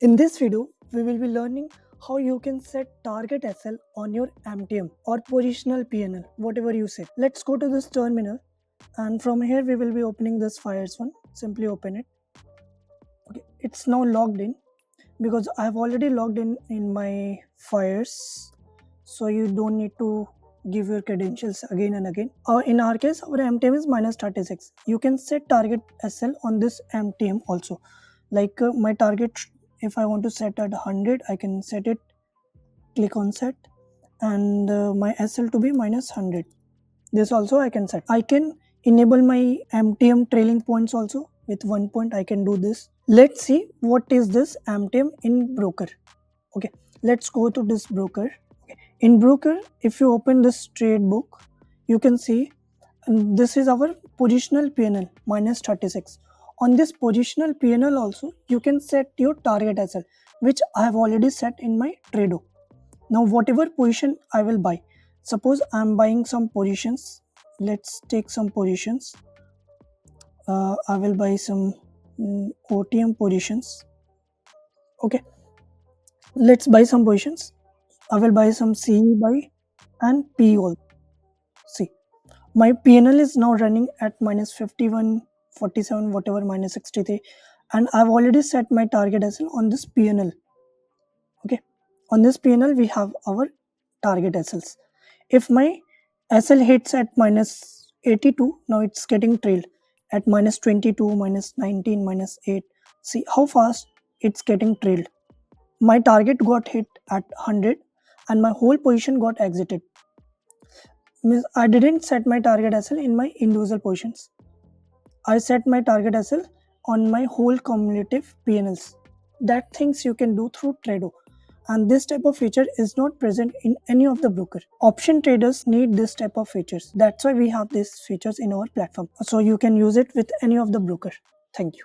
In this video, we will be learning how you can set target SL on your MTM or positional PNL, whatever you say. Let's go to this terminal, and from here we will be opening this Fires one. Simply open it. Okay, it's now logged in because I've already logged in my Fires, so you don't need to give your credentials again and again. In our case, our MTM is minus 36. You can set target SL on this MTM also. Like my target, if I want to set at 100, I can set it, click on set, and my SL to be minus 100. This also I can set. I can enable my MTM trailing points also. With 1 point I can do this. Let's see what is this MTM in broker. Okay, let's go to this broker. Okay. In broker, if you open this trade book, you can see this is our positional PNL minus 36. On this positional PNL also, you can set your target SL, which I have already set in my TRADO. Now whatever position I will buy, suppose I am buying some positions. Let's take some positions. I will buy some OTM positions. Okay, let's buy some positions. I will buy some CE buy and P also. See, my PNL is now running at minus 51, 47, whatever, minus 63, and I've already set my target SL on this PNL. Okay, on this PNL we have our target SLs. If my SL hits at minus 82, now it's getting trailed at minus 22, minus 19, minus 8. See how fast it's getting trailed. My target got hit at 100 and my whole position got exited. Means I didn't set my target SL in my individual positions. I set my target SL on my whole cumulative PNLs. That things you can do through TRADO. And this type of feature is not present in any of the broker. Option traders need this type of features. That's why we have these features in our platform. So you can use it with any of the broker. Thank you.